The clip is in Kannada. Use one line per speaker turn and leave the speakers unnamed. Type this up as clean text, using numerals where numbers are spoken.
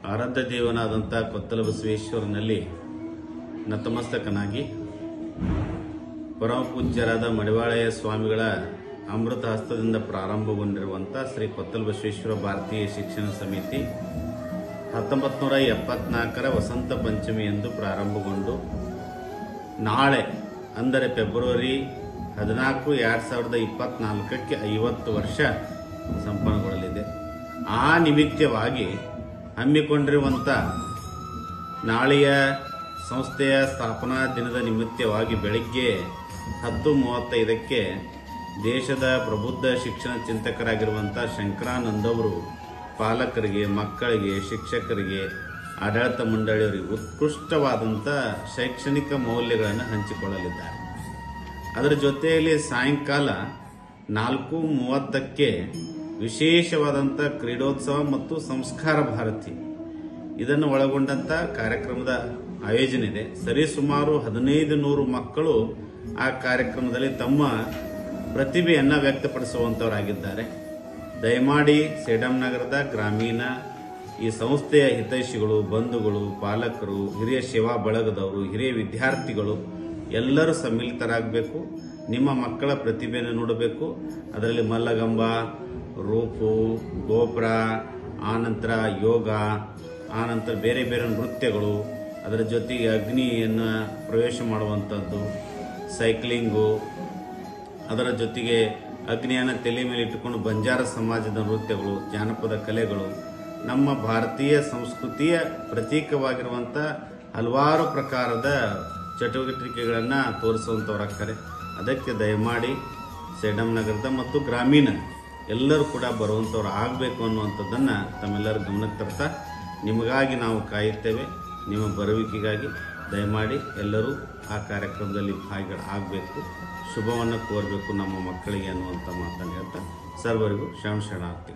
ಆರಾಧ್ಯ ದೇವನಾದಂಥ ಕೊತ್ತಲ ಬಸವೇಶ್ವರನಲ್ಲಿ ನತಮಸ್ತಕನಾಗಿ ಪರಮ ಪೂಜ್ಯರಾದ ಮಡಿವಾಳೆಯ ಸ್ವಾಮಿಗಳ ಅಮೃತ ಹಸ್ತದಿಂದ ಪ್ರಾರಂಭಗೊಂಡಿರುವಂಥ ಶ್ರೀ ಕೊತ್ತಲ ಬಸವೇಶ್ವರ ಭಾರತೀಯ ಶಿಕ್ಷಣ ಸಮಿತಿ 1974ರ ವಸಂತ ಪಂಚಮಿ ಎಂದು ಪ್ರಾರಂಭಗೊಂಡು ನಾಳೆ ಅಂದರೆ ಫೆಬ್ರವರಿ 14, 2024ಕ್ಕೆ 50 ವರ್ಷ ಸಂಪನ್ನಗೊಳ್ಳಲಿದೆ. ಆ ನಿಮಿತ್ತವಾಗಿ ಹಮ್ಮಿಕೊಂಡಿರುವಂಥ ನಾಳೆಯ ಸಂಸ್ಥೆಯ ಸ್ಥಾಪನಾ ದಿನದ ನಿಮಿತ್ತವಾಗಿ ಬೆಳಗ್ಗೆ 10:35ಕ್ಕೆ ದೇಶದ ಪ್ರಬುದ್ಧ ಶಿಕ್ಷಣ ಚಿಂತಕರಾಗಿರುವಂಥ ಶಂಕರಾನಂದ್ ಅವರು ಪಾಲಕರಿಗೆ, ಮಕ್ಕಳಿಗೆ, ಶಿಕ್ಷಕರಿಗೆ, ಆಡಳಿತ ಮಂಡಳಿಯವರಿಗೆ ಉತ್ಕೃಷ್ಟವಾದಂಥ ಶೈಕ್ಷಣಿಕ ಮೌಲ್ಯಗಳನ್ನು ಹಂಚಿಕೊಳ್ಳಲಿದ್ದಾರೆ. ಅದರ ಜೊತೆಯಲ್ಲಿ ಸಾಯಂಕಾಲ 4:30ಕ್ಕೆ ವಿಶೇಷವಾದಂಥ ಕ್ರೀಡೋತ್ಸವ ಮತ್ತು ಸಂಸ್ಕಾರ ಭಾರತಿ ಇದನ್ನು ಒಳಗೊಂಡಂಥ ಕಾರ್ಯಕ್ರಮದ ಆಯೋಜನೆ ಇದೆ. ಸರಿಸುಮಾರು 1500 ಮಕ್ಕಳು ಆ ಕಾರ್ಯಕ್ರಮದಲ್ಲಿ ತಮ್ಮ ಪ್ರತಿಭೆಯನ್ನು ವ್ಯಕ್ತಪಡಿಸುವಂತವರಾಗಿದ್ದಾರೆ. ದಯಮಾಡಿ ಸೇಡಂ ನಗರದ ಗ್ರಾಮೀಣ ಈ ಸಂಸ್ಥೆಯ ಹಿತೈಷಿಗಳು, ಬಂಧುಗಳು, ಪಾಲಕರು, ಹಿರಿಯ ಸೇವಾ ಬಳಗದವರು, ಹಿರಿಯ ವಿದ್ಯಾರ್ಥಿಗಳು ಎಲ್ಲರೂ ಸಮ್ಮಿಲಿತರಾಗಬೇಕು. ನಿಮ್ಮ ಮಕ್ಕಳ ಪ್ರತಿಭೆಯನ್ನು ನೋಡಬೇಕು. ಅದರಲ್ಲಿ ಮಲ್ಲಗಂಬ, ರೂಪು, ಗೋಪುರ, ಆನಂತರ ಯೋಗ, ಆನಂತರ ಬೇರೆ ಬೇರೆ ನೃತ್ಯಗಳು, ಅದರ ಜೊತೆಗೆ ಅಗ್ನಿಯನ್ನು ಪ್ರವೇಶ ಮಾಡುವಂಥದ್ದು, ಸೈಕ್ಲಿಂಗು, ಅದರ ಜೊತೆಗೆ ಅಗ್ನಿಯನ್ನು ತಲೆ ಮೇಲೆ ಇಟ್ಟುಕೊಂಡು ಬಂಜಾರ ಸಮಾಜದ ನೃತ್ಯಗಳು, ಜಾನಪದ ಕಲೆಗಳು, ನಮ್ಮ ಭಾರತೀಯ ಸಂಸ್ಕೃತಿಯ ಪ್ರತೀಕವಾಗಿರುವಂಥ ಹಲವಾರು ಪ್ರಕಾರದ ಚಟುವಟಿಕೆಗಳನ್ನು ತೋರಿಸುವಂಥವರಾಗ್ತಾರೆ. ಅದಕ್ಕೆ ದಯಮಾಡಿ ಸೇಡಂ ನಗರದ ಮತ್ತು ಗ್ರಾಮೀಣ ಎಲ್ಲರೂ ಕೂಡ ಬರುವಂಥವ್ರು ಆಗಬೇಕು ಅನ್ನುವಂಥದ್ದನ್ನು ತಮ್ಮೆಲ್ಲರ ಗಮನಕ್ಕೆ ತರ್ತಾ ನಿಮಗಾಗಿ ನಾವು ಕಾಯುತ್ತೇವೆ. ನಿಮ್ಮ ಬರುವಿಕೆಗಾಗಿ ದಯಮಾಡಿ ಎಲ್ಲರೂ ಆ ಕಾರ್ಯಕ್ರಮದಲ್ಲಿ ಭಾಗಿಗಳಾಗಬೇಕು, ಶುಭವನ್ನು ಕೋರಬೇಕು ನಮ್ಮ ಮಕ್ಕಳಿಗೆ ಅನ್ನುವಂಥ ಮಾತನ್ನು ಹೇಳ್ತಾ ಸರ್ವರಿಗೂ ಶರಣಾರ್ಥಿ.